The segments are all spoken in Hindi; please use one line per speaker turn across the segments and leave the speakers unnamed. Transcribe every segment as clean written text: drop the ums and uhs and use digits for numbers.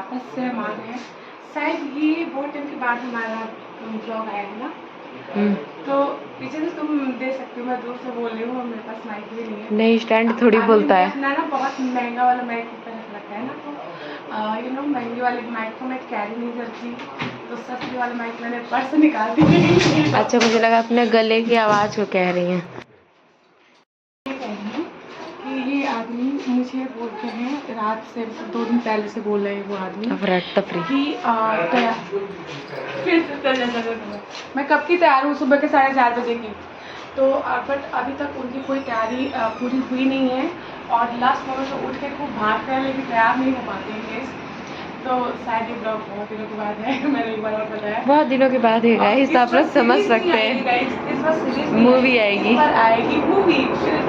वापस से हम आ गए हैं। शायद ये बहुत टाइम के बाद हमारा ब्लॉग आएगा ना, तो पीछे से तुम दे सकते हो, मैं दूर से बोल रही हूँ और मेरे पास माइक भी नहीं है।
नहीं, स्टैंड थोड़ी बोलता है।
अपना ना बहुत महंगा वाला माइक ऊपर रखा है ना, तो यू नो महंगे वाले माइक को मैं कैरी नहीं करती, तो सस्ते वाले माइक मैंने पर्स से निकाल दी।
अच्छा, मुझे लगा अपने गले की आवाज़ को कह रही हैं।
ये आदमी मुझे बोलते हैं रात से 2 दिन पहले से बोल रहे हैं वो आदमी
अफरा तफरी
कि फिर से मैं कब की तैयार हूँ, सुबह के 4:30 बजे की, तो बट अभी तक उनकी कोई तैयारी पूरी हुई नहीं है और लास्ट मोमेंट में उठ के खूब भागते हैं लेकिन तैयार नहीं हो पाते हैं गेस्ट। तो शायद ये ब्लॉग बहुत दिनों के बाद है, मैंने एक बार और बताया
बहुत दिनों के बाद है गाइस, आप लोग समझ सकते हैं।
इस बार
मूवी आएगी,
इस बार आएगी मूवी, फिर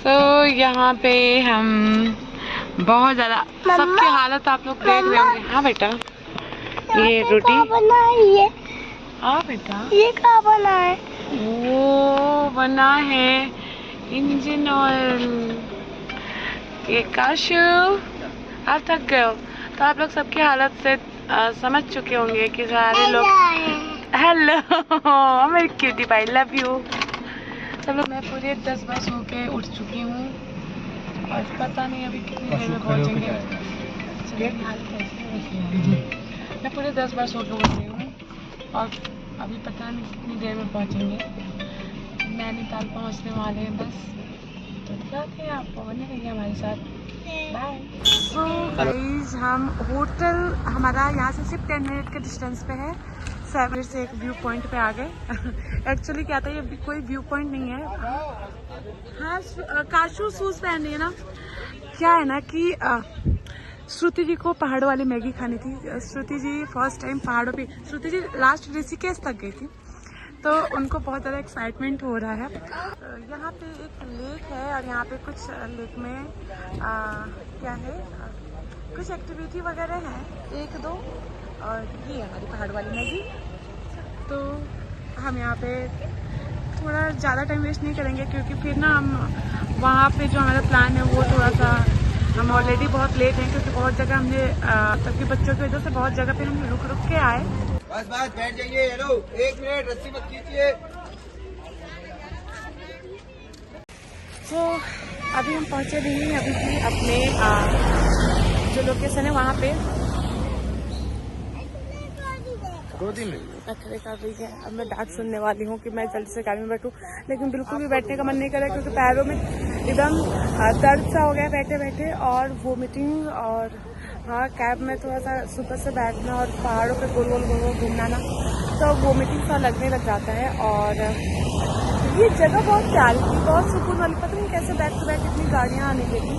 तो यहाँ पे हम बहुत ज़्यादा, सबकी हालत आप लोग देख रहे होंगे। हाँ बेटा, ये रोटी
बना है।
हाँ बेटा,
ये क्या बना है?
वो बना है इंजन ऑयल। ये काशू, आप थक गए हो तो आप लोग सबकी हालत से समझ चुके होंगे कि सारे लोग हेलो मेरी क्यूटी भाई, लव यू। चलो, मैं पूरे 10 बार सो के उठ चुकी हूँ और पता नहीं अभी कितनी देर में पहुँचेंगे। मैं पूरे 10 बार सो के उठ रही हूँ और अभी पता नहीं कितनी देर में पहुँचेंगे। नैनीताल पहुँचने वाले हैं बस, तो दिखाते हैं आपको, बने रहिए हमारे साथ। बाय। सो गाइस, हम होटल हमारा यहाँ से सिर्फ 10 मिनट के डिस्टेंस पे है। 7 से एक व्यू पॉइंट पे आ गए। एक्चुअली क्या था, ये कोई व्यू पॉइंट नहीं है। हाँ, काशू शूज पहन रही है ना। क्या है ना कि श्रुति जी को पहाड़ों वाली मैगी खानी थी। श्रुति जी फर्स्ट टाइम पहाड़ों पे, श्रुति जी लास्ट ऋषिकेश तक गई थी, तो उनको बहुत ज़्यादा एक्साइटमेंट हो रहा है। यहाँ पे एक लेक है और यहाँ पे कुछ लेक में क्या है, कुछ एक्टिविटी वगैरह है 1-2, और ये हमारी पहाड़ वाली मैगी। तो हम यहाँ पे थोड़ा ज़्यादा टाइम वेस्ट नहीं करेंगे क्योंकि फिर ना हम वहाँ पे जो हमारा प्लान है वो थोड़ा सा, हम ऑलरेडी बहुत लेट हैं क्योंकि बहुत जगह हमने तब के बच्चों की वजह से बहुत जगह पे हम रुक के आए।
बस बैठ जाइए। हेलो, 1 मिनट, रस्सी मत खींचिए।
तो अभी हम पहुंचे नहीं हैं अभी भी अपने जो लोकेशन है वहाँ पे।
2 दिन
नखरे कर रही है। अब मैं डांट सुनने वाली हूँ कि मैं जल्दी से गाड़ी में बैठूँ, लेकिन बिल्कुल भी बैठने का मन नहीं कर रहा क्योंकि पैरों में एकदम दर्द सा हो गया बैठे बैठे, और वोमिटिंग, और हाँ कैब में थोड़ा सा सुबह से बैठना और पहाड़ों पे गोल गोल गोल गोल घूमना ना, तो वोमिटिंग सा लगने लग जाता है। और ये जगह बहुत प्यारी थी, बहुत सुकून वाली, पता नहीं कैसे बैक टू बैक इतनी गाड़ियाँ आने लगी,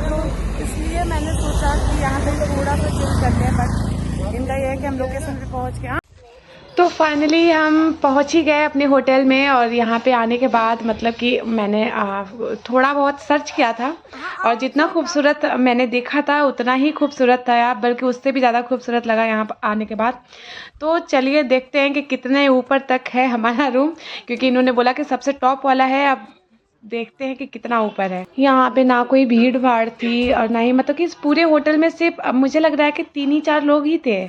तो इसलिए मैंने सोचा कि यहाँ पे थोड़ा सा चिल करते हैं। बट इनका ये है कि हम लोकेशन पे पहुँच गए। तो फाइनली हम पहुंच ही गए अपने होटल में, और यहाँ पे आने के बाद मतलब कि मैंने थोड़ा बहुत सर्च किया था और जितना खूबसूरत मैंने देखा था उतना ही खूबसूरत था यार, बल्कि उससे भी ज़्यादा खूबसूरत लगा यहाँ आने के बाद। तो चलिए देखते हैं कि कितने ऊपर तक है हमारा रूम, क्योंकि इन्होंने बोला कि सबसे टॉप वाला है। अब देखते हैं कि कितना ऊपर है। यहाँ पे ना कोई भीड़ भाड़ थी और ना ही, मतलब कि इस पूरे होटल में सिर्फ मुझे लग रहा है कि 3-4 लोग ही थे।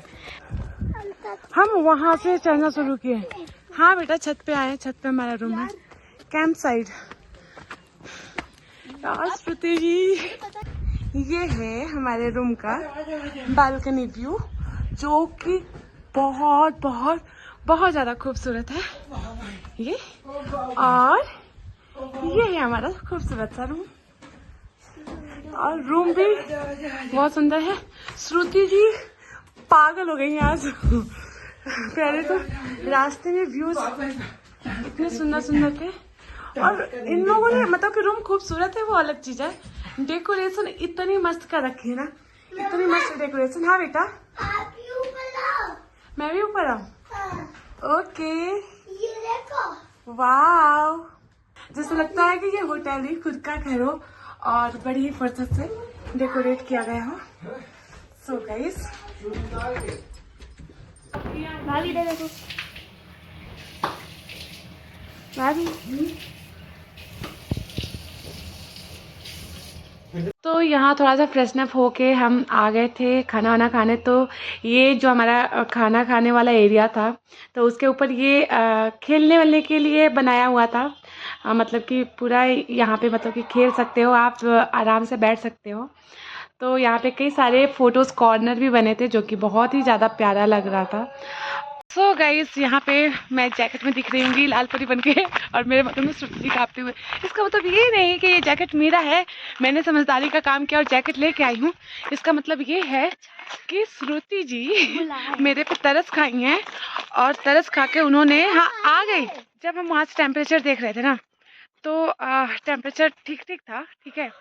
हम वहाँ से चलना शुरू किए। हाँ बेटा, छत पे आए, छत पे हमारा रूम है, कैंप साइड। श्रुति जी, ये है हमारे रूम का बालकनी व्यू, जो कि बहुत बहुत बहुत ज़्यादा खूबसूरत है ये, और ये है हमारा खूबसूरत सा रूम, और रूम भी बहुत सुंदर है। श्रुति जी पागल हो गई आज। पहले तो रास्ते में व्यूज इतने सुंदर सुंदर थे, और इन लोगों ने मतलब कि रूम खूबसूरत है वो अलग चीज है, डेकोरेशन इतनी मस्त कर रखी है ना, इतनी मस्त डेकोरेशन। हाँ बेटा, मैं भी ऊपर आऊँ? ओके, वाह, जैसे लगता है कि ये होटल ही खुद का घर हो और बड़ी ही फुर्सत से डेकोरेट किया गया हो। सो गाइस,
तो यहाँ थोड़ा सा फ्रेशन अप होके हम आ गए थे खाना वाना खाने। तो ये जो हमारा खाना खाने वाला एरिया था, तो उसके ऊपर ये खेलने वाले के लिए बनाया हुआ था। मतलब कि पूरा यहाँ पे मतलब कि खेल सकते हो आप, आराम से बैठ सकते हो। तो यहाँ पे कई सारे फोटोज़ कॉर्नर भी बने थे, जो कि बहुत ही ज़्यादा प्यारा लग रहा था। सो गाइस, यहाँ पे मैं जैकेट में दिख रही हूँगी लाल परी बन के, और मेरे मतलब में श्रुति कांपते हुए। इसका मतलब ये नहीं कि ये जैकेट मेरा है, मैंने समझदारी का काम किया और जैकेट लेके आई हूँ। इसका मतलब ये है कि श्रुति जी मेरे पे तरस खाई हैं, और तरस खा के उन्होंने आ गई। जब हम वहाँ से टेम्परेचर देख रहे थे ना, तो टेम्परेचर ठीक ठीक था, ठीक है।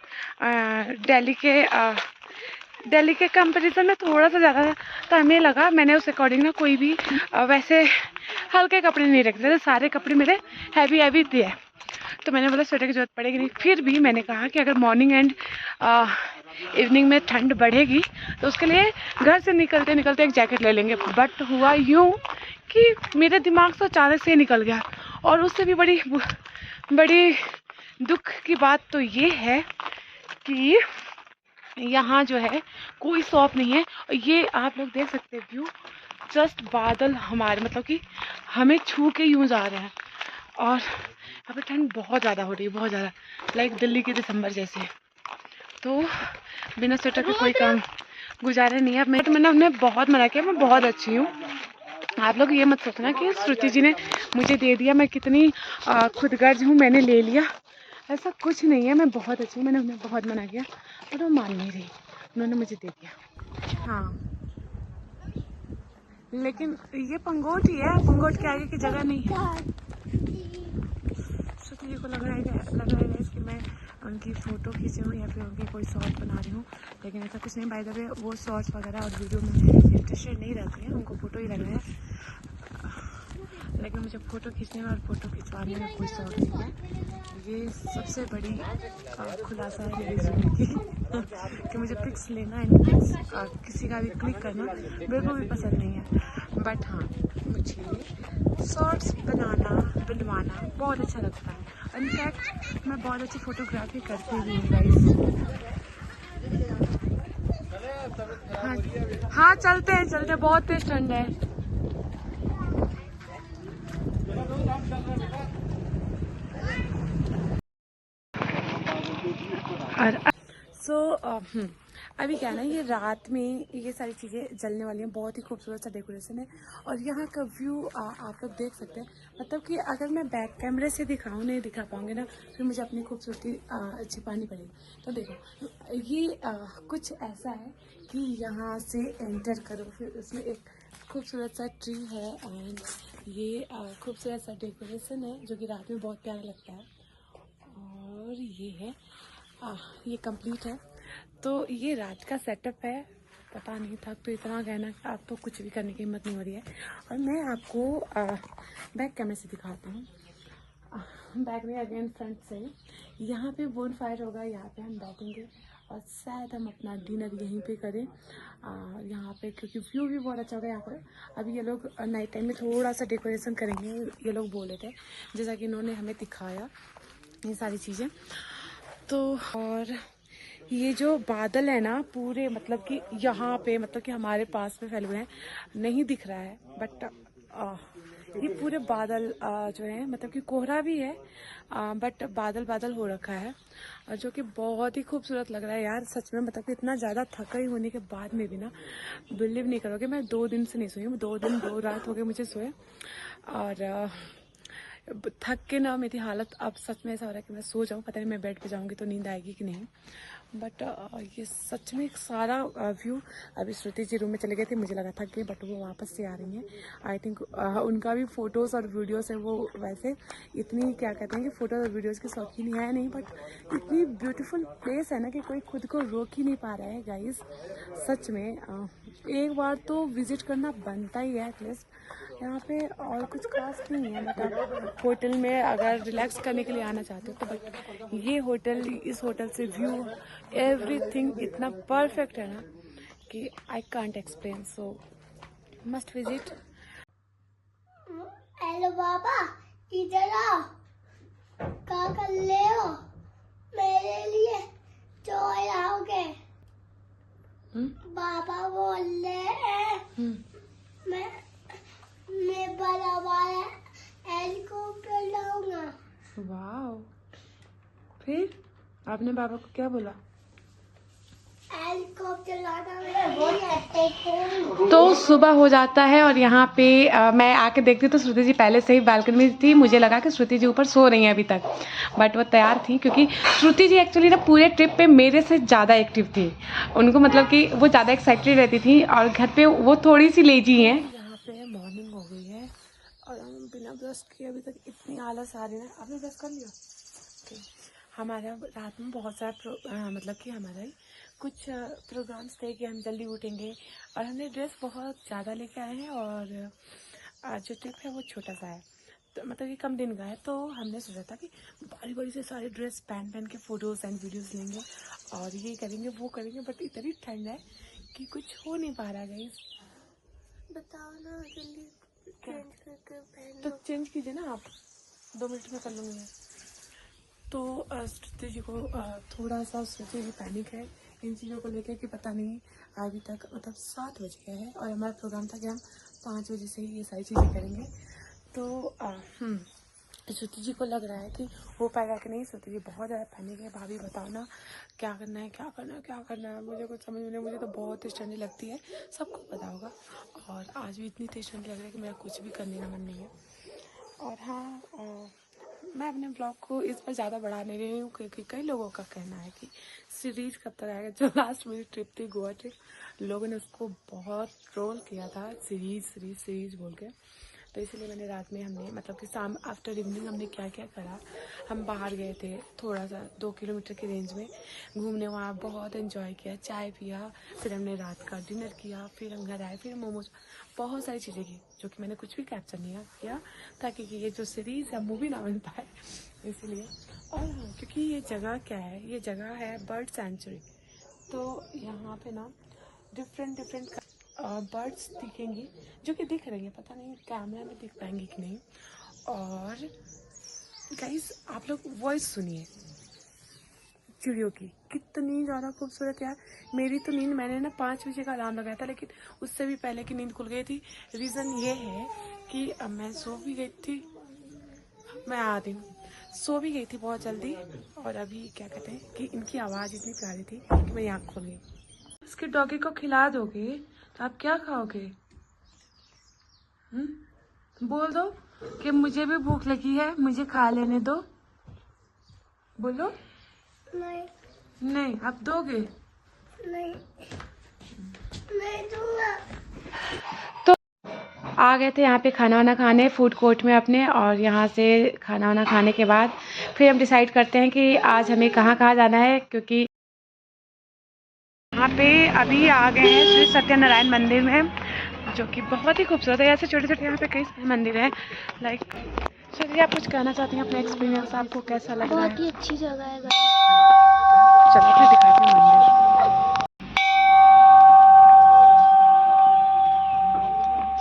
दिल्ली के कंपैरिजन में थोड़ा सा ज़्यादा तो हमें लगा। मैंने उस अकॉर्डिंग ना कोई भी वैसे हल्के कपड़े नहीं रखते थे, सारे कपड़े मेरे हैवी थे। तो मैंने बोला स्वेटर की जरूरत पड़ेगी नहीं। फिर भी मैंने कहा कि अगर मॉर्निंग एंड इवनिंग में ठंड बढ़ेगी तो उसके लिए घर से निकलते निकलते एक जैकेट ले लेंगे। बट हुआ यूँ कि मेरे दिमाग से अचानक से निकल गया। और उससे भी बड़ी दुख की बात तो ये है कि यहाँ जो है कोई शॉप नहीं है। और ये आप लोग देख सकते हैं व्यू, जस्ट बादल हमारे मतलब कि हमें छू के यूँ जा रहे हैं। और यहाँ पे ठंड बहुत ज़्यादा हो रही है, बहुत ज़्यादा, लाइक दिल्ली के दिसंबर जैसे। तो बिना स्वेटर के कोई काम गुजारा नहीं है। अब मैंने उन्हें बहुत मना किया, मैं बहुत अच्छी हूँ। आप लोग ये मत सोचना कि श्रुति जी ने मुझे दे दिया, मैं कितनी खुदगर्ज हूँ, मैंने ले लिया, ऐसा कुछ नहीं है। मैं बहुत अच्छी हूँ, मैंने उन्हें बहुत मना किया और वो मान नहीं रही, उन्होंने मुझे दे दिया। हाँ, लेकिन ये पंगोट ही है, पंगोट के आगे की जगह नहीं है। श्रुति जी को लग रहा है कि मैं उनकी फ़ोटो खींच रही हूँ या फिर उनकी कोई शॉर्ट बना रही हूँ, लेकिन ऐसा कुछ नहीं। बाय द वे वो शॉर्ट्स वगैरह और वीडियो में इंटरेस्टेड नहीं रहती हैं, उनको फ़ोटो ही लग रहा है। लेकिन मुझे फ़ोटो खींचने में और फ़ोटो खिंचवाने में कोई शौक नहीं है। ये सबसे बड़ी खुलासा है मेरी ज़िंदगी कि मुझे पिक्स लेना एंड पिक्स किसी का भी क्लिक करना बिल्कुल भी पसंद नहीं है। बट हाँ, मुझे शॉर्ट्स बनवाना बहुत अच्छा लगता है। इनफैक्ट मैं बहुत अच्छी फ़ोटोग्राफी करती भी हूँ गाइस। हाँ चलते बहुत तेज ठंड है। और अभी क्या है ना, ये रात में ये सारी चीज़ें जलने वाली हैं। बहुत ही खूबसूरत सा डेकोरेशन है और यहाँ का व्यू आप लोग देख सकते हैं। मतलब कि अगर मैं बैक कैमरे से नहीं दिखा पाऊँगी ना, फिर मुझे अपनी खूबसूरती छिपानी पड़ेगी। तो देखो ये कुछ ऐसा है कि यहाँ से एंटर करो, फिर उसमें एक खूबसूरत सा ट्री है एंड ये खूबसूरत सा डेकोरेशन है जो कि रात में बहुत प्यारा लगता है। और ये है ये कंप्लीट है। तो ये रात का सेटअप है। पता नहीं था तो इतना गहना आप तो कुछ भी करने की हिम्मत नहीं हो रही है। और मैं आपको बैक कैमरे से दिखाता हूँ, बैक में अगेन फ्रंट से। यहाँ पे बोन फायर होगा, यहाँ पे हम बैठेंगे और शायद हम अपना डिनर यहीं पे करें यहाँ पे, क्योंकि व्यू भी बहुत अच्छा होगा यहाँ पर। अभी ये लोग नाइट टाइम में थोड़ा सा डेकोरेशन करेंगे, ये लोग बोले थे, जैसा कि इन्होंने हमें दिखाया ये सारी चीज़ें। तो और ये जो बादल है ना पूरे, मतलब कि यहाँ पे मतलब कि हमारे पास में फैले हुए हैं, नहीं दिख रहा है बट ये पूरे बादल जो है, मतलब कि कोहरा भी है बट बादल हो रखा है, जो कि बहुत ही खूबसूरत लग रहा है यार सच में। मतलब कि इतना ज़्यादा थकाई होने के बाद में भी ना, बिलीव नहीं करोगे, मैं 2 दिन से नहीं सोई हूँ। 2 दिन 2 रात हो गए मुझे सोए और थक के ना मेरी हालत अब सच में ऐसा हो रहा है कि मैं सो जाऊँ। पता नहीं मैं बेड पे जाऊँगी तो नींद आएगी कि नहीं। बट ये सच में एक सारा व्यू। अभी श्रुति जी रूम में चले गए थे, मुझे लगा थक गई, बट वो वापस से आ रही हैं। आई थिंक उनका भी फ़ोटोज़ और वीडियोस है। वो वैसे इतनी क्या कहते हैं कि फ़ोटोज़ और वीडियोज़ की शौकीन है नहीं, बट इतनी ब्यूटीफुल प्लेस है ना कि कोई खुद को रोक ही नहीं पा रहा है गाइस। सच में एक बार तो विज़िट करना बनता ही है एटलीस्ट यहाँ पे। और कुछ खास नहीं है, बट आप होटल में अगर रिलैक्स करने के लिए आना चाहते हो तो बट ये होटल, इस होटल से व्यू एवरीथिंग इतना परफेक्ट है ना कि I can't explain, so must visit.
Hello बाबा, इधर आओ। पक्का कर ले हो मेरे लिए जो आओगे। बाबा बोल रहे हैं मैं बड़ा वाला हेलीकॉप्टर लाऊंगा।
वाओ, फिर आपने बाबा को क्या बोला?
हेलीकॉप्टर लाना है।
तो सुबह हो जाता है और यहाँ पे मैं आके देखती तो श्रुति जी पहले से ही बालकनी में थी। मुझे लगा कि श्रुति जी ऊपर सो रही हैं अभी तक, बट वो तैयार थी क्योंकि श्रुति जी एक्चुअली ना पूरे ट्रिप पे मेरे से ज़्यादा एक्टिव थी। उनको मतलब कि वो ज़्यादा एक्साइटेड रहती थी और घर पे वो थोड़ी सी लेजी हैं। यहाँ पे मॉर्निंग हो गई है और हम बिना ब्रश किए अभी तक इतनी आलस आ रही है। आपने ब्रश कर लिया? हमारा रात में बहुत सारा मतलब कि हमारा कुछ प्रोग्राम्स थे कि हम जल्दी उठेंगे और हमने ड्रेस बहुत ज़्यादा लेके आए हैं और जो ट्रिप है वो छोटा सा है, तो मतलब कि कम दिन का है। तो हमने सोचा था कि बड़ी बड़ी से सारे ड्रेस पहन के फ़ोटोज़ एंड वीडियोज़ लेंगे और ये करेंगे वो करेंगे, बट इतनी ठंड है कि कुछ हो नहीं पा रहा गाइस।
बताओ ना जल्दी चेंज करके पहन
तो चेंज कीजिए ना आप, 2 मिनट में कर लूँगी मैं। तो श्रुति जी को थोड़ा सा श्रुति जी पैनिक है इन चीज़ों को लेकर कि पता नहीं अभी तक मतलब 7 बज गया है और हमारा प्रोग्राम था कि हम 5 बजे से ही ये सारी चीज़ें करेंगे। तो श्रुति जी को लग रहा है कि हो पाएगा कि नहीं। श्रुति जी बहुत ज़्यादा पैनिक है। भाभी बताओ ना क्या करना है, क्या करना है, क्या करना है। मुझे कुछ समझ में नहीं, मुझे तो बहुत तेज ठंडी लगती है, सबको पता होगा। और आज भी इतनी तेज ठंडी लग रही है कि मेरा कुछ भी करने का मन नहीं है। और हाँ, मैं अपने ब्लॉग को इस पर ज़्यादा बढ़ा नहीं रही हूँ क्योंकि कई लोगों का कहना है कि सीरीज़ कब तक आएगा। जो लास्ट मेरी ट्रिप थी गोवा ट्रिप, लोगों ने उसको बहुत ट्रोल किया था सीरीज़ बोल के। तो इसलिए मैंने रात में हमने मतलब कि शाम आफ्टर इवनिंग हमने क्या क्या करा। हम बाहर गए थे थोड़ा सा 2 किलोमीटर की रेंज में घूमने, वहाँ बहुत एंजॉय किया, चाय पिया, फिर हमने रात का डिनर किया, फिर हम घर आए, फिर मोमोज, बहुत सारी चीज़ें की जो कि मैंने कुछ भी कैप्चर नहीं किया ताकि ये जो सीरीज़ है मूवी ना बन पाए इसलिए। और हाँ, क्योंकि ये जगह क्या है, ये जगह है बर्ड सेंचुरी। तो यहाँ पे ना डिफरेंट बर्ड्स दिखेंगी जो कि दिख रही है, पता नहीं कैमरा में दिख पाएंगी कि नहीं। और गाइस आप लोग वॉइस सुनिए चिड़ियों की, कितनी ज़्यादा खूबसूरत यार। मेरी तो नींद, मैंने ना 5 बजे का अलार्म लगाया था लेकिन उससे भी पहले की नींद खुल गई थी। रीज़न ये है कि मैं सो भी गई थी, मैं आती हूँ, सो भी गई थी बहुत जल्दी। और अभी क्या कहते हैं कि इनकी आवाज़ इतनी प्यारी थी कि मेरी आँख खुल गई। उसके डॉगी को खिला दोगे तो आप क्या खाओगे? बोल दो कि मुझे भी भूख लगी है, मुझे खा लेने दो। बोलो। नहीं आप दोगे?
नहीं दूंगा।
तो आ गए थे यहाँ पे खाना वाना खाने फूड कोर्ट में अपने, और यहाँ से खाना वाना खाने के बाद फिर हम डिसाइड करते हैं कि आज हमें कहाँ कहाँ जाना है। क्योंकि यहाँ पे अभी आ गए हैं श्री सत्यनारायण मंदिर में, जो कि बहुत ही खूबसूरत है। ऐसे छोटे छोटे यहाँ पे कई सारे मंदिर हैं। लाइक चलिए आप कुछ कहना चाहती हैं अपना एक्सपीरियंस, आपको कैसा लग रहा है?
बहुत ही अच्छी जगह है।
चलो फिर दिखाते हैं मंदिर।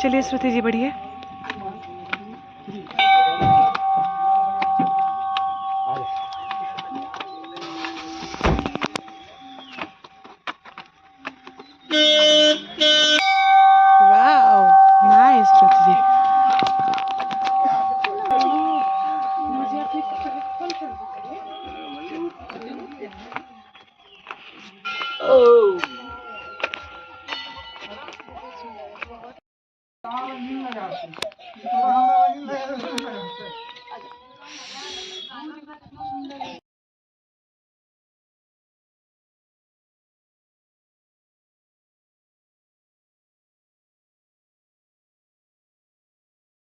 चलिए श्रुति जी बढ़िए। वाओ नाइस श्रुति जी। मुझे अपनी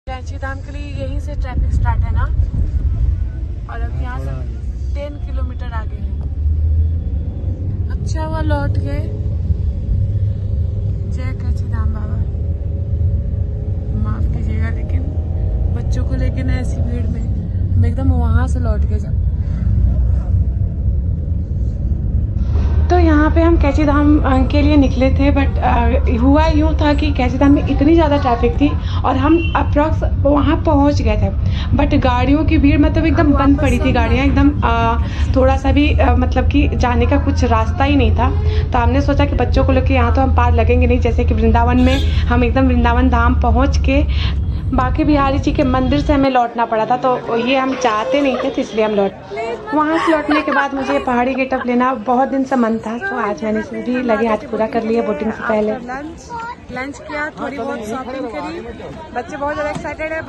कैंची धाम के लिए यहीं से ट्रैफिक स्टार्ट है ना, और अभी यहाँ से 10 किलोमीटर आगे है। अच्छा हुआ लौट गए। जय कैंची धाम बाबा, माफ कीजिएगा लेकिन बच्चों को लेके ना ऐसी भीड़ में हम एकदम वहां से लौट गए जब। तो यहाँ यहाँ पे हम कैची धाम के लिए निकले थे, बट हुआ यूँ था कि कैची धाम में इतनी ज़्यादा ट्रैफिक थी और हम अप्रॉक्स वहाँ पहुँच गए थे, बट गाड़ियों की भीड़ मतलब एकदम बंद पड़ी थी गाड़ियाँ एकदम। थोड़ा सा भी मतलब कि जाने का कुछ रास्ता ही नहीं था। तो हमने सोचा कि बच्चों को लेकर यहाँ तो हम पार लगेंगे नहीं, जैसे कि वृंदावन में हम एकदम वृंदावन धाम पहुँच के बाकी बिहारी जी के मंदिर से हमें लौटना पड़ा था, तो ये हम चाहते नहीं थे, तो इसलिए हम लौट। वहाँ से लौटने के बाद मुझे पहाड़ी गेटअप लेना बहुत दिन से मन था, तो आज मैंने इसे भी लगे हाथ पूरा कर लिया बोटिंग से पहले।
लंच किया, थोड़ी बहुत शॉपिंग करी। बच्चे बहुत ज़्यादा एक्साइटेड है,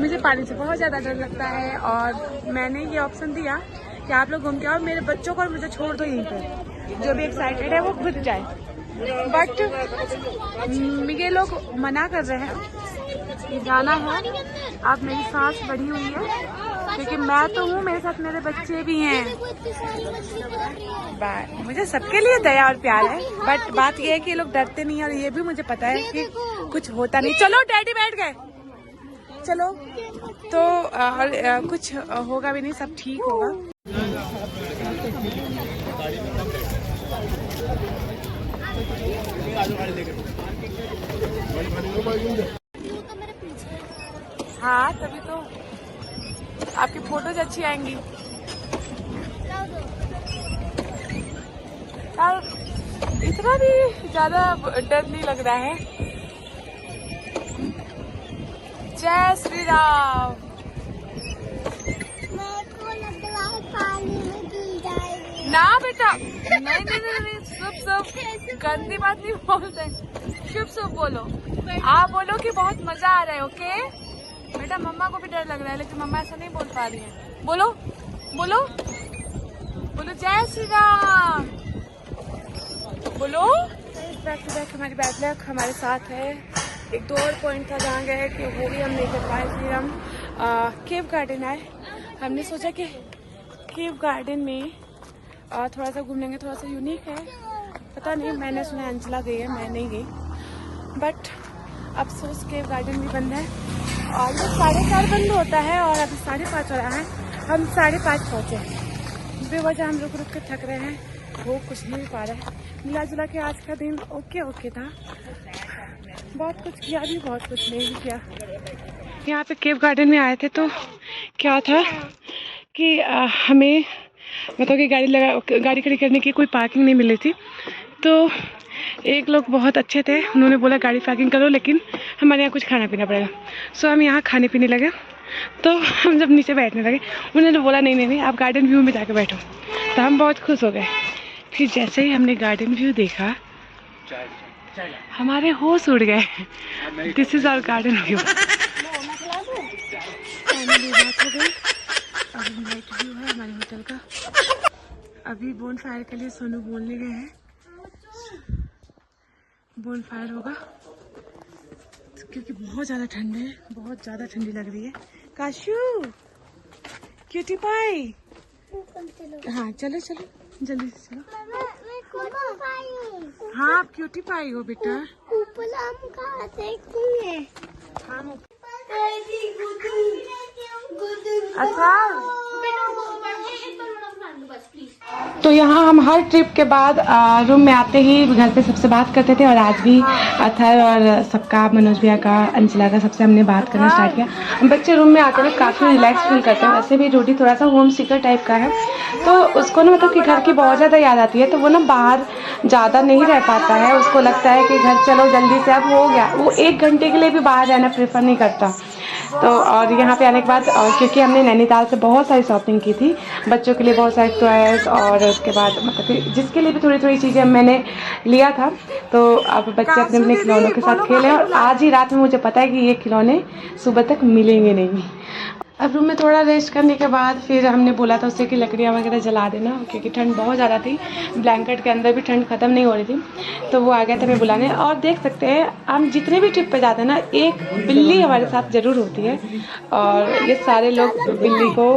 मुझे पानी से बहुत ज़्यादा डर लगता है और मैंने ये ऑप्शन दिया कि आप लोग घूम के आओ, मेरे बच्चों को और मुझे छोड़ दो यहीं पर, जो भी एक्साइटेड है वो खुद जाए। बट ये लोग मना कर रहे हैं कि जाना है। अब मेरी सांस बढ़ी हुई है क्योंकि मैं तो हूँ, मेरे साथ मेरे बच्चे भी हैं। मुझे सबके लिए दया और प्यार है, बट बात यह है कि ये लोग डरते नहीं है और ये भी मुझे पता है कि कुछ होता नहीं। चलो डैडी बैठ गए, चलो तो कुछ होगा भी नहीं, सब ठीक होगा। हाँ तभी तो आपकी फोटोज अच्छी आएंगी। यार इतना भी ज्यादा डर नहीं लग रहा है। जय श्री राम।
मेरे को लग रहा है पानी में गिर जाएगी।
ना बेटा, नहीं, शुभ गंदी बात नहीं बोलते, शुभ बोलो। आप बोलो कि बहुत मजा आ रहा है। ओके बेटा, मम्मा को भी डर लग रहा है लेकिन मम्मा ऐसा नहीं बोल पा रही है। बोलो बोलो बोलो जय श्री राम बोलो। बैक टू बैक हमारी बैड लक हमारे साथ है। एक दो और पॉइंट था जहाँ गए कि वो भी हम नहीं कर पाए, फिर हम केव गार्डन आए। हमने सोचा कि केव गार्डन में थोड़ा सा घूम लेंगे, थोड़ा सा यूनिक है। पता नहीं, मैंने सुना अंजला गई है, मैं नहीं गई, बट अफसोस केव गार्डन भी बंद है और ये 4:30 बंद होता है और अभी 5:30 हो रहा है। हम 5:30 पहुँचे, बेवजह हम रुक के थक रहे हैं, वो कुछ नहीं पा रहा है। मिला जुला के आज का दिन ओके था, बहुत कुछ किया भी, बहुत कुछ नहीं किया। यहाँ पे केव गार्डन में आए थे तो क्या था कि हमें मतलब कि गाड़ी खड़ी करने की कोई पार्किंग नहीं मिली थी। तो एक लोग बहुत अच्छे थे, उन्होंने बोला गाड़ी पार्किंग करो लेकिन हमारे यहाँ कुछ खाना पीना पड़ेगा। सो हम यहाँ खाने पीने लगे। तो हम जब नीचे बैठने लगे उन्होंने बोला नहीं आप गार्डन व्यू में जाके बैठो। तो हम बहुत खुश हो गए। फिर जैसे ही हमने गार्डन व्यू देखा हमारे होश उड़ गए। This is our garden view. अभी नाइट व्यू है हमारे होटल का। अभी बोन फायर के लिए सोनू बोलने गए हैं, बोन फायर होगा क्योंकि बहुत ज़्यादा ठंड है, बहुत ज़्यादा ठंडी लग रही है। काशू क्यूटी पाई, हाँ चलो जल्दी से चलो। हाँ आप क्यूटी पाई हो बेटा।
ऊपर हम कहाँ देखेंगे?
अच्छा तो यहाँ हम हर ट्रिप के बाद रूम में आते ही घर पे सबसे बात करते थे और आज भी अथर और सबका, मनोज भैया का, अंचला का, सबसे हमने बात करना स्टार्ट किया। हम बच्चे रूम में आते हुए काफ़ी रिलैक्स फील करते हैं। वैसे भी रूडी थोड़ा सा होम सीकर टाइप का है, तो उसको ना मतलब कि घर की बहुत ज़्यादा याद आती है, तो वो ना बाहर ज़्यादा नहीं रह पाता है। उसको लगता है कि घर चलो जल्दी से, अब हो गया। वो 1 घंटे के लिए भी बाहर रहना प्रेफर नहीं करता। तो और यहाँ पे आने के बाद क्योंकि हमने नैनीताल से बहुत सारी शॉपिंग की थी, बच्चों के लिए बहुत सारे टॉयज और उसके बाद मतलब जिसके लिए भी थोड़ी चीज़ें मैंने लिया था। तो अब बच्चे अपने अपने खिलौनों के साथ खेले और आज ही रात में मुझे पता है कि ये खिलौने सुबह तक मिलेंगे नहीं। अब रूम में थोड़ा रेस्ट करने के बाद फिर हमने बोला था उससे कि लकड़ियाँ वगैरह जला देना, क्योंकि ठंड बहुत ज़्यादा थी, ब्लैंकेट के अंदर भी ठंड ख़त्म नहीं हो रही थी। तो वो आ गया था हमें बुलाने। और देख सकते हैं हम जितने भी ट्रिप पे जाते हैं ना, एक बिल्ली हमारे साथ ज़रूर होती है और ये सारे लोग बिल्ली को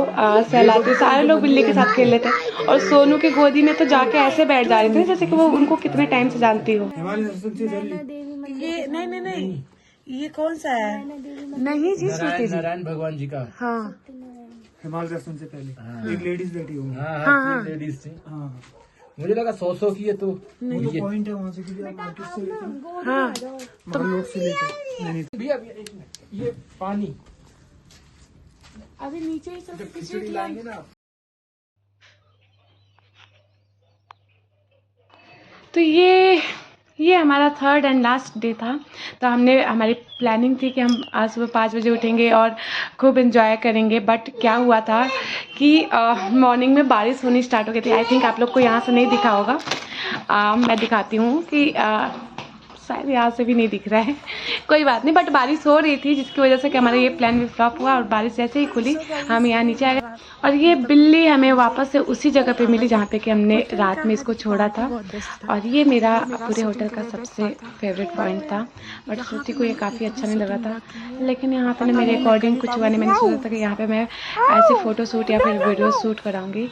सहलाते, सारे लोग बिल्ली के साथ खेल लेते हैं। और सोनू की गोदी में तो जाके ऐसे बैठ जा रहे थे जैसे कि वो उनको कितने टाइम से जानती हो। ये नहीं ये कौन सा है? नहीं जी,
नारायण भगवान जी का।
हाँ
हिमालय दर्शन से पहले एक लेडीज बैठी होंगी।
हाँ
लेडीज थी।
हाँ मुझे लगा 100 की है तो
नहीं
पॉइंट है वहाँ से मार्केट से
हाँ
रोड से लेके भैया एक मिनट, ये पानी
अभी नीचे ही सब
खिचड़ी लाएंगे ना।
तो ये हमारा 3rd एंड लास्ट डे था। तो हमारी प्लानिंग थी कि हम आज सुबह 5 बजे उठेंगे और खूब एंजॉय करेंगे। बट क्या हुआ था कि मॉर्निंग में बारिश होनी स्टार्ट हो गई थी। आई थिंक आप लोग को यहाँ से नहीं दिखा होगा, मैं दिखाती हूँ कि शायद यहाँ से भी नहीं दिख रहा है, कोई बात नहीं। बट बारिश हो रही थी जिसकी वजह से कि हमारा ये प्लान भी फ्लॉप हुआ और बारिश जैसे ही खुली हम यहाँ नीचे आ गए। और ये बिल्ली हमें वापस से उसी जगह पे मिली जहाँ पे कि हमने रात में इसको छोड़ा था। और ये मेरा पूरे होटल का सबसे फेवरेट पॉइंट था। बट श्रुति को ये काफ़ी अच्छा नहीं लगा था, लेकिन यहाँ पे ना मेरे अकॉर्डिंग कुछ हुआ नहीं। मैंने सोचा था कि यहाँ पे मैं ऐसे फ़ोटो शूट या फिर वीडियो शूट कराऊंगी।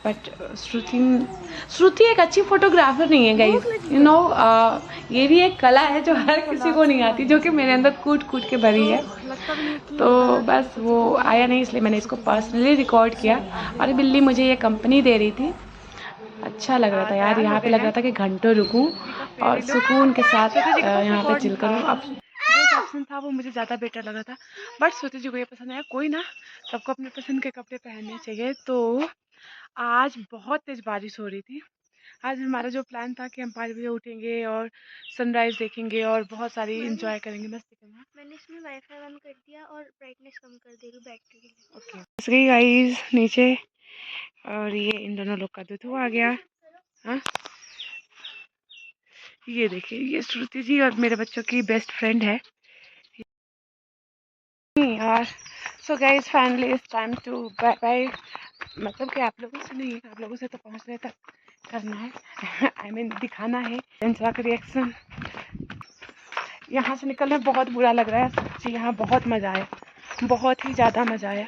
बट श्रुति एक अच्छी फोटोग्राफर नहीं है गाइस, यू नो। ये भी एक कला है जो हर किसी को नहीं आती, जो कि मेरे अंदर कूट के भरी है। तो बस वो आया नहीं, इसलिए मैंने इसको पर्सनली रिकॉर्ड किया। और बिल्ली मुझे ये कंपनी दे रही थी, अच्छा लग रहा था यार। यहाँ पे लग रहा था कि घंटों रुकूं और सुकून के साथ यहाँ पे चिल करूँ। अब जो ऑप्शन था वो मुझे ज़्यादा बेटर लगा था, बट श्रुति जी को ये पसंद आया। कोई ना, सबको अपने पसंद के कपड़े पहनने चाहिए। तो आज बहुत तेज़ बारिश हो रही थी। आज हमारा जो प्लान था कि हम 5 बजे उठेंगे और सनराइज़ देखेंगे और बहुत सारी इंजॉय करेंगे। मस्ती करना।
मैंने इसमें वाईफाई बंद कर दिया और ब्राइटनेस कम कर दे रही हूँ बैटरी के लिए।
ओके, बस गई गाइस नीचे। और ये इन दोनों लोग का दूध आ गया। हाँ, ये देखिए, ये श्रुति जी और मेरे बच्चों की बेस्ट फ्रेंड है यार। So guys finally it's time to bye bye. मतलब कि आप लोगों से नहीं, आप लोगों से तो पहुंचने तक करना है, आई मीन दिखाना है इंस्टा का रिएक्शन। यहाँ से निकलने बहुत बुरा लग रहा है सच्ची। यहाँ बहुत मज़ा आया, बहुत ही ज़्यादा मज़ा आया।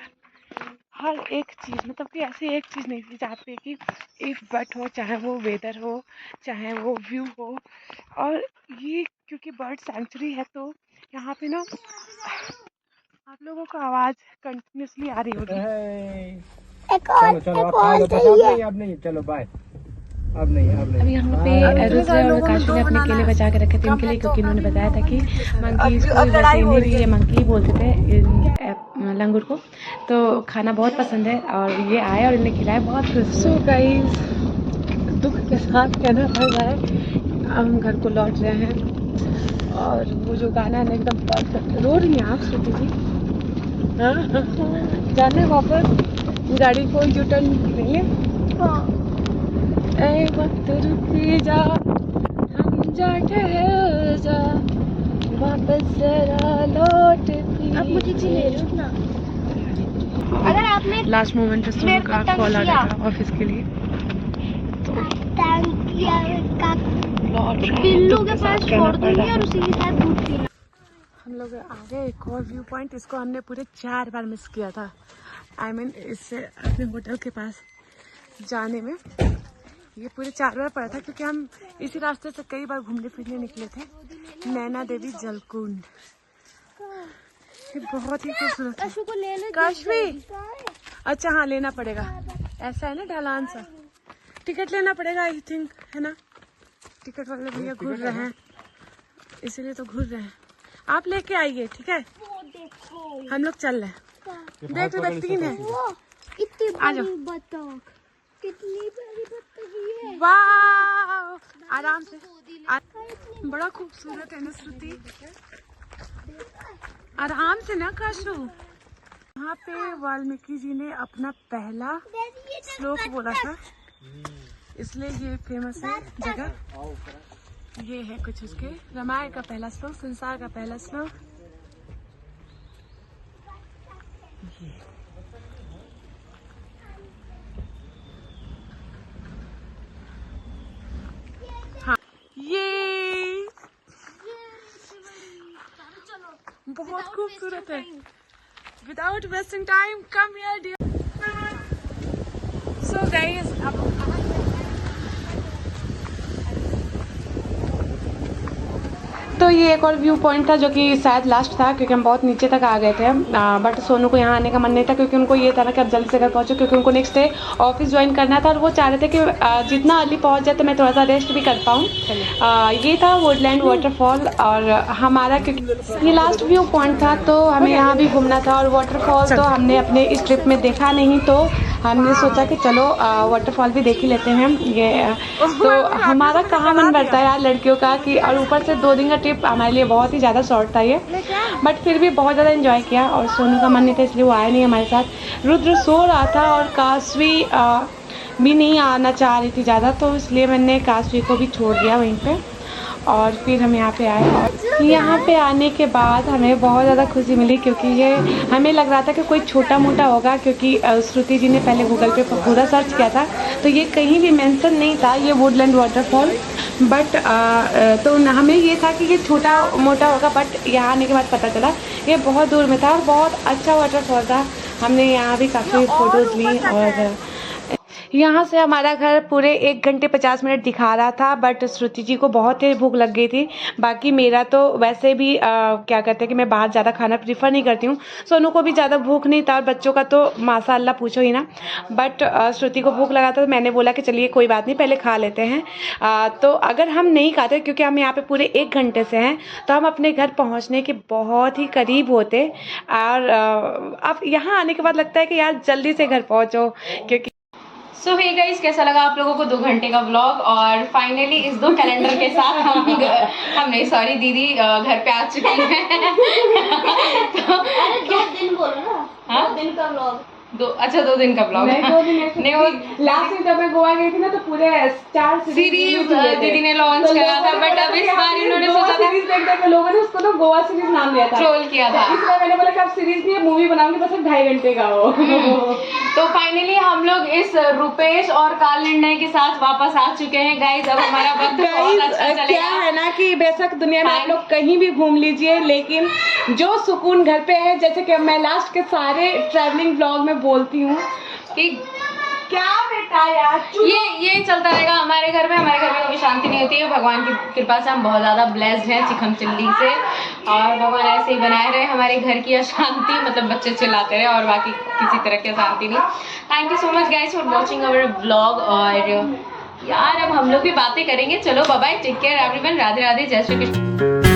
हर एक चीज़, मतलब कि ऐसी एक चीज़ नहीं थी जहाँ पे कि इफ़ बट हो, चाहे वो वेदर हो, चाहे वो व्यू हो। और ये क्योंकि बर्ड सेंचुरी है तो यहाँ पे ना आप लोगों को आवाज़ कंटिन्यूसली आ रही होगी।
चलो अब नहीं चलो बाय। अब नहीं
अब यहाँ पे रुद्र और काशी ने अपने केले बचा के रखे थे इनके लिए, क्योंकि इन्होंने बताया था कि मंकीज को वैसे इन्हें भी ये मंकी बोलते थे लंगूर को। तो खाना बहुत पसंद है और ये आए और इन्हें खिलाया, बहुत खुश। सो गाइस दुख के साथ कहना पड़ रहा है हम घर को लौट रहे हैं। और वो जो गाना है ना एकदम परफेक्ट। रो रही हैं आप श्रुति जी? हाँ जाने वापस गाड़ी को यू टर्न नहीं है। ऐ वक्त रुक जा, हम जा ठहर जा, वापस जरा लौट भी।
अब मुझे ले लो ना। अगर आपने
लास्ट मोमेंट पे सोनू का कॉल आ गया था ऑफिस के लिए, तो
बिल्लू के पास छोड़ दूंगी और उसी के साथ दूध पीना।
हम लोग आ गए एक और व्यू पॉइंट। इसको हमने पूरे 4 बार मिस किया था, आई मीन इससे अपने होटल के पास जाने में ये पूरे 4 बार पड़ा था, क्योंकि हम इसी रास्ते से कई बार घूमने फिरने निकले थे। नैना देवी जलकुंड, ये बहुत ही खूबसूरत है।
कशु को ले लो।
काशवी, अच्छा हाँ लेना पड़ेगा, ऐसा है ना ढलान सा। टिकट लेना पड़ेगा आई थिंक, है ना? टिकट वाले भैया घूर रहे हैं, इसीलिए तो घूर रहे हैं। आप लेके आइए, ठीक है? हम लोग चल रहे हैं। देख लो 3 है।
इतनी
आ जाओ।
बड़ी बतख, कितनी बड़ी बतख है।
वाह, आराम से। बड़ा खूबसूरत है ना श्रुति, आराम से ना काशू। यहाँ पे वाल्मीकि जी ने अपना पहला श्लोक बोला था, इसलिए ये फेमस है जगह। ये है कुछ उसके रामायण का पहला श्लोक, संसार का पहला श्लोक। हाँ, ये बहुत खूबसूरत है। Without wasting time come here dear. So guys, तो ये एक और व्यू पॉइंट था जो कि शायद लास्ट था, क्योंकि हम बहुत नीचे तक आ गए थे। बट सोनू को यहाँ आने का मन नहीं था, क्योंकि उनको ये था ना कि अब जल्दी से घर पहुँचो, क्योंकि उनको नेक्स्ट डे ऑफिस ज्वाइन करना था और वो चाह रहे थे कि जितना अर्ली पहुँच जाए तो मैं थोड़ा सा रेस्ट भी कर पाऊँ। ये था वुडलैंड वाटरफॉल और हमारा, क्योंकि ये लास्ट व्यू पॉइंट था तो हमें यहाँ भी घूमना था। और वाटरफॉल तो हमने अपने इस ट्रिप में देखा नहीं, तो हमने सोचा कि चलो वाटरफॉल भी देख ही लेते हैं। ये तो हमारा कहाँ मन करता है यार लड़कियों का कि, और ऊपर से 2 दिन का ट्रिप हमारे लिए बहुत ही ज़्यादा शॉर्ट था ये, बट फिर भी बहुत ज़्यादा एंजॉय किया। और सोनू का मन नहीं था इसलिए वो आया नहीं हमारे साथ। रुद्र सो रहा था और काशवी भी नहीं आना चाह रही थी ज़्यादा, तो इसलिए मैंने काशवी को भी छोड़ दिया वहीं पे और फिर हम यहाँ पे आए। और यहाँ पे आने के बाद हमें बहुत ज़्यादा खुशी मिली, क्योंकि ये हमें लग रहा था कि कोई छोटा मोटा होगा, क्योंकि श्रुति जी ने पहले गूगल पे पूरा सर्च किया था तो ये कहीं भी मेंशन नहीं था ये वुडलैंड वाटरफॉल। बट तो हमें ये था कि ये छोटा मोटा होगा, बट यहाँ आने के बाद पता चला ये बहुत दूर में था और बहुत अच्छा वाटरफॉल था। हमने यहाँ भी काफ़ी फ़ोटोज़ ली और यहाँ से हमारा घर पूरे 1 घंटे 50 मिनट दिखा रहा था, बट श्रुति जी को बहुत तेज भूख लग गई थी। बाकी मेरा तो वैसे भी क्या कहते हैं कि मैं बाहर ज़्यादा खाना प्रीफर नहीं करती हूँ। सोनू को भी ज़्यादा भूख नहीं था और बच्चों का तो माशाअल्लाह पूछो ही ना। बट श्रुति को भूख लगा था तो मैंने बोला कि चलिए कोई बात नहीं, पहले खा लेते हैं। तो अगर हम नहीं खाते, क्योंकि हम यहाँ पर पूरे 1 घंटे से हैं, तो हम अपने घर पहुँचने के बहुत ही करीब होते। और अब यहाँ आने के बाद लगता है कि यार जल्दी से घर पहुँचो, क्योंकि
सो हे गाइस, कैसा लगा आप लोगों को 2 घंटे का व्लॉग। और फाइनली इस 2 कैलेंडर के साथ हम नहीं, सॉरी दीदी घर पे आ चुकी हैं। तो
क्या दिन बोलो ना,
हाँ?
2 दिन का व्लॉग।
2 दिन का व्लॉग
नहीं, वो लास्ट में जब मैं गोवा गई थी ना तो पूरे 4
सीरीज दीदी ने लॉन्च करा था, बट अब इस बार इन्होंने सोचा था
सीरीज देख के लोगों ने उसको तो गोवा सीरीज नाम दिया था,
ट्रोल किया था।
इसलिए मैंने बोला कि अब सीरीज नहीं, मूवी बनाऊंगी, बस 2.5 घंटे का हो।
तो फाइनली हम लोग इस रुपेश और काल निर्णय के साथ वापस आ चुके हैं गाइज। अब हमारा वक्त बहुत अच्छा चलेगा।
क्या है ना कि बेशक दुनिया में आप लोग कहीं भी घूम लीजिए, लेकिन जो सुकून घर पे है, जैसे कि मैं लास्ट के सारे ट्रैवलिंग व्लॉग में बोलती हूँ
कि
क्या बेटा यार
ये चलता रहेगा हमारे घर में। हमारे घर में कभी शांति नहीं होती है। भगवान की कृपा से हम बहुत ज़्यादा ब्लेस्ड हैं चिकन चिल्ली से, और भगवान ऐसे ही बनाए रहे हमारे घर की अशांति, मतलब बच्चे चिल्लाते रहे और बाकी किसी तरह की अशांति नहीं। Thank you so much guys for watching our vlog. और यार अब हम लोग भी बातें करेंगे। चलो bye bye, take care everyone, Radhe Radhe, जय श्री कृष्ण।